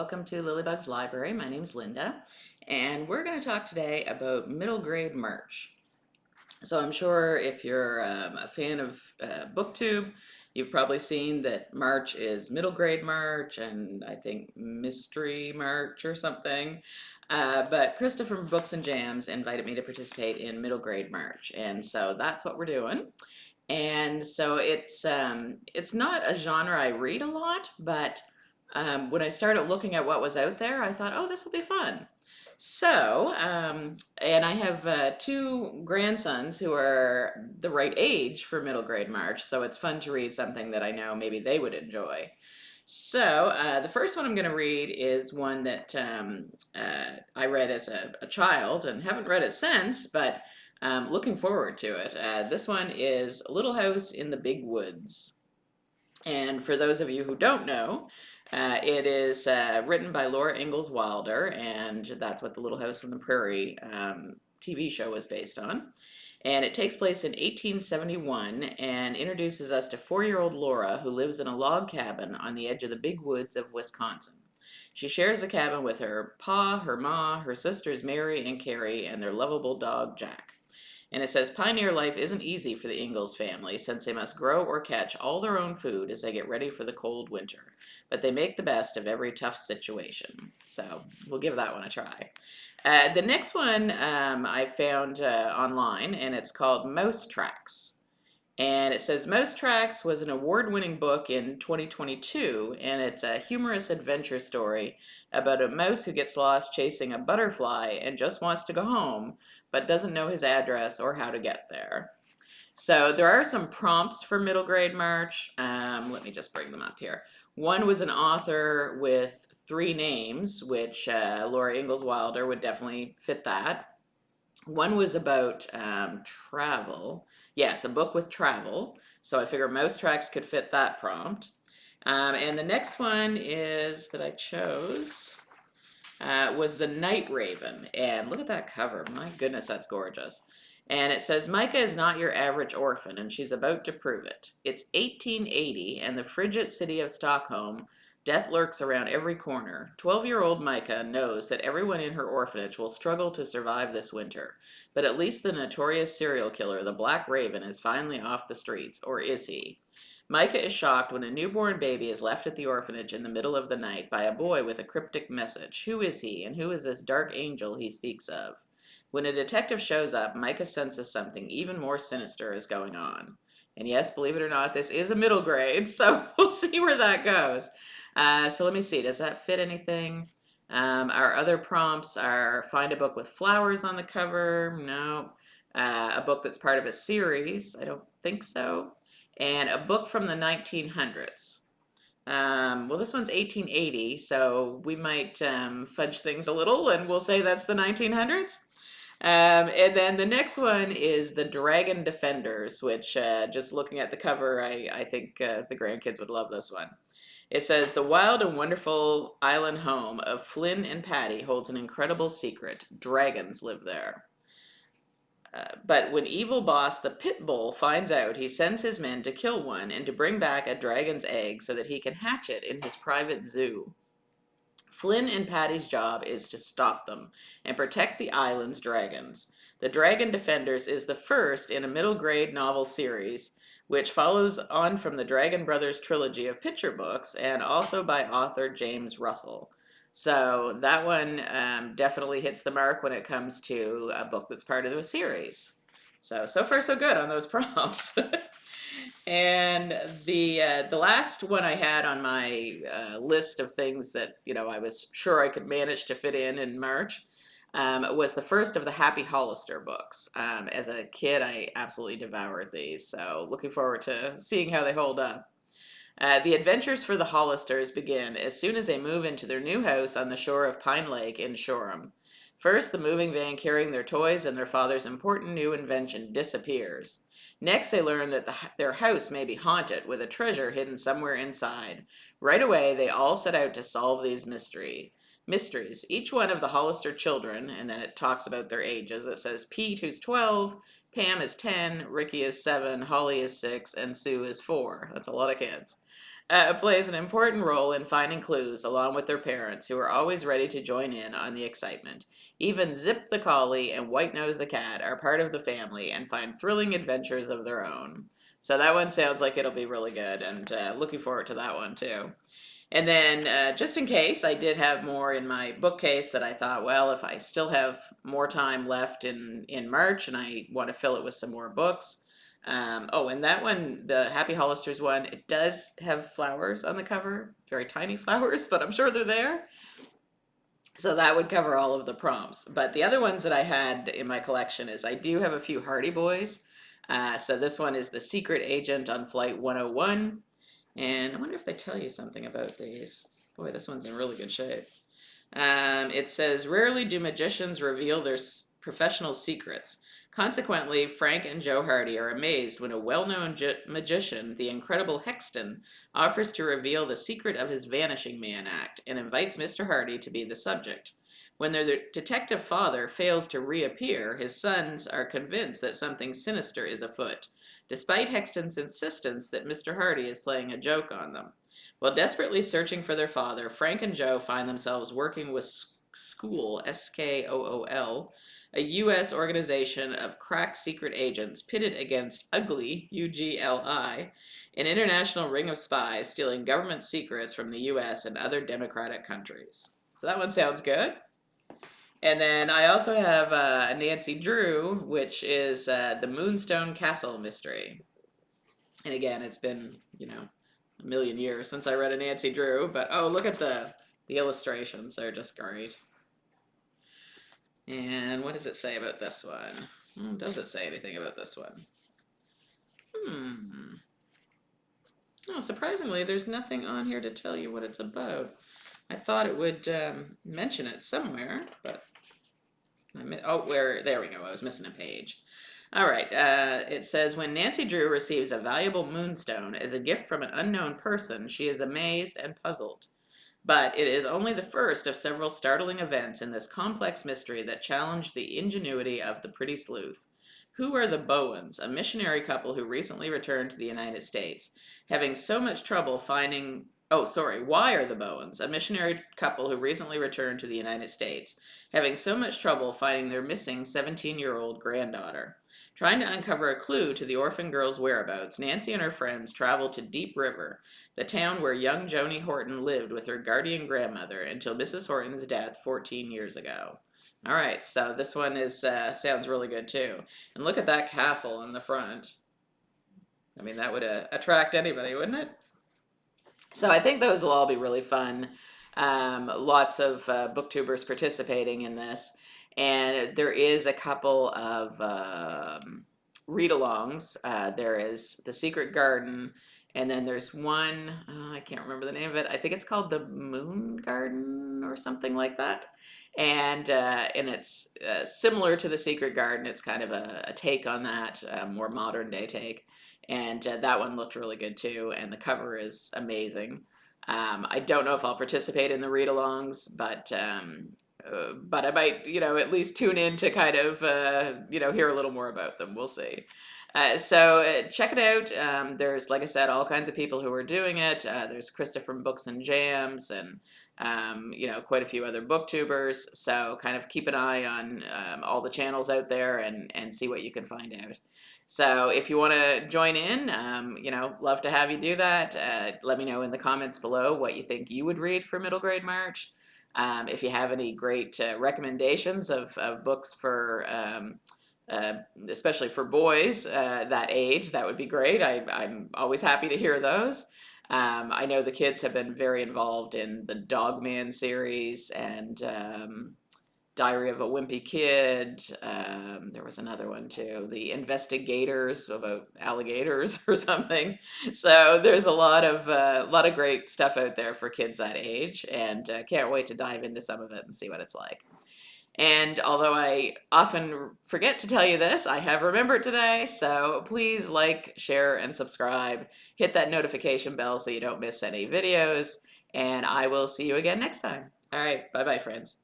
welcome to Lilybug's Library. My name's Linda, and we're going to talk today about middle grade merch. So I'm sure if you're a fan of BookTube, you've probably seen that March is middle grade March and I think mystery March or something. But Krista from Books and Jams invited me to participate in middle grade March, and so that's what we're doing. And so it's not a genre I read a lot, but when I started looking at what was out there, I thought, oh, this will be fun. So, and I have two grandsons who are the right age for middle grade March, so it's fun to read something that I know maybe they would enjoy. So, the first one I'm going to read is one that I read as a child and haven't read it since, but looking forward to it. This one is Little House in the Big Woods. And for those of you who don't know, it is written by Laura Ingalls Wilder, and that's what the Little House on the Prairie TV show was based on. And it takes place in 1871 and introduces us to 4-year-old Laura, who lives in a log cabin on the edge of the big woods of Wisconsin. She shares the cabin with her pa, her ma, her sisters Mary and Carrie, and their lovable dog Jack. And it says pioneer life isn't easy for the Ingalls family since they must grow or catch all their own food as they get ready for the cold winter. But they make the best of every tough situation. So we'll give that one a try. The next one I found online, and it's called Mouse Tracks. And it says Mouse Tracks was an award-winning book in 2022, and it's a humorous adventure story about a mouse who gets lost chasing a butterfly and just wants to go home, but doesn't know his address or how to get there. So there are some prompts for middle grade March. Let me just bring them up here. One was an author with 3 names, which Laura Ingalls Wilder would definitely fit that. One was about travel. Yes, a book with travel. So I figure Mouse Tracks could fit that prompt. And the next one is that I chose was The Night Raven. And look at that cover. My goodness, that's gorgeous. And it says, Micah is not your average orphan, and she's about to prove it. It's 1880, and the frigid city of Stockholm. Death lurks around every corner. 12-year-old Micah knows that everyone in her orphanage will struggle to survive this winter. But at least the notorious serial killer, the Black Raven, is finally off the streets. Or is he? Micah is shocked when a newborn baby is left at the orphanage in the middle of the night by a boy with a cryptic message. Who is he, and who is this dark angel he speaks of? When a detective shows up, Micah senses something even more sinister is going on. And yes, believe it or not, this is a middle grade, so we'll see where that goes. So let me see, does that fit anything? Our other prompts are find a book with flowers on the cover. No. A book that's part of a series. I don't think so. And a book from the 1900s. Well, this one's 1880, so we might fudge things a little, and we'll say that's the 1900s. And then the next one is the Dragon Defenders, which just looking at the cover, I think the grandkids would love this one. It says, the wild and wonderful island home of Flynn and Patty holds an incredible secret. Dragons live there. But when evil boss the Pit Bull finds out, he sends his men to kill one and to bring back a dragon's egg so that he can hatch it in his private zoo. Flynn and Patty's job is to stop them and protect the island's dragons. The Dragon Defenders is the first in a middle grade novel series, which follows on from the Dragon Brothers trilogy of picture books and also by author James Russell. So that one definitely hits the mark when it comes to a book that's part of a series. So far so good on those prompts. And the last one I had on my list of things that I was sure I could manage to fit in March was the first of the Happy Hollister books. As a kid, I absolutely devoured these, so looking forward to seeing how they hold up. The adventures for the Hollisters begin as soon as they move into their new house on the shore of Pine Lake in Shoreham. First, the moving van carrying their toys and their father's important new invention disappears. Next, they learn that their house may be haunted with a treasure hidden somewhere inside. Right away, they all set out to solve these mysteries. mysteries. Each one of the Hollister children, and then it talks about their ages. It says Pete, who's 12, Pam is 10, Ricky is 7, Holly is 6, and Sue is 4. That's a lot of kids. Plays an important role in finding clues along with their parents, who are always ready to join in on the excitement. Even Zip the collie and White Nose the cat are part of the family and find thrilling adventures of their own. So that one sounds like it'll be really good, and looking forward to that one too. And then, just in case, I did have more in my bookcase that I thought, well, if I still have more time left in March and I want to fill it with some more books. Oh, and that one, the Happy Hollisters one, it does have flowers on the cover, very tiny flowers, but I'm sure they're there. So that would cover all of the prompts. But the other ones that I had in my collection is I do have a few Hardy Boys. So this one is The Secret Agent on Flight 101. And I wonder if they tell you something about these. Boy, this one's in really good shape. It says, rarely do magicians reveal their professional secrets. Consequently, Frank and Joe Hardy are amazed when a well-known magician, the incredible Hexton, offers to reveal the secret of his Vanishing Man act and invites Mr. Hardy to be the subject. When their detective father fails to reappear, his sons are convinced that something sinister is afoot, despite Hexton's insistence that Mr. Hardy is playing a joke on them. While desperately searching for their father, Frank and Joe find themselves working with Skool, Skool, a U.S. organization of crack secret agents pitted against Ugly, Ugli, an international ring of spies stealing government secrets from the U.S. and other democratic countries. So that one sounds good. And then I also have Nancy Drew, which is the Moonstone Castle mystery. And again, it's been, a million years since I read a Nancy Drew, but oh, look at the illustrations. They're just great. And what does it say about this one? Does it say anything about this one? Oh, surprisingly, there's nothing on here to tell you what it's about. I thought it would mention it somewhere, but there we go. I was missing a page. All right. It says, when Nancy Drew receives a valuable moonstone as a gift from an unknown person, she is amazed and puzzled. But it is only the first of several startling events in this complex mystery that challenge the ingenuity of the pretty sleuth. Who are the Bowens, a missionary couple who recently returned to the United States, having so much trouble finding... Why are the Bowens, a missionary couple who recently returned to the United States, having so much trouble finding their missing 17-year-old granddaughter? Trying to uncover a clue to the orphan girl's whereabouts, Nancy and her friends travel to Deep River, the town where young Joni Horton lived with her guardian grandmother until Mrs. Horton's death 14 years ago. All right, so this one is sounds really good too. And look at that castle in the front. I mean, that would attract anybody, wouldn't it? So I think those will all be really fun. Lots of booktubers participating in this. And there is a couple of read-alongs. There is The Secret Garden, and then there's one, I can't remember the name of it. I think it's called The Moon Garden or something like that. And it's similar to The Secret Garden. It's kind of a take on that, more modern day take. And that one looked really good too, and the cover is amazing. I don't know if I'll participate in the read-alongs, but I might, at least tune in to kind of, hear a little more about them. We'll see. So check it out. There's, like I said, all kinds of people who are doing it. There's Krista from Books and Jams, and quite a few other booktubers. So kind of keep an eye on all the channels out there and see what you can find out. So if you want to join in, love to have you do that. Let me know in the comments below what you think you would read for middle grade March. If you have any great recommendations of books for, especially for boys that age, that would be great. I'm always happy to hear those. I know the kids have been very involved in the Dogman series and Diary of a Wimpy Kid. There was another one too, The Investigators, about alligators or something. So there's a lot of great stuff out there for kids that age, and can't wait to dive into some of it and see what it's like. And although I often forget to tell you this, I have remembered today, so please like, share, and subscribe. Hit that notification bell so you don't miss any videos, and I will see you again next time. All right, bye bye, friends.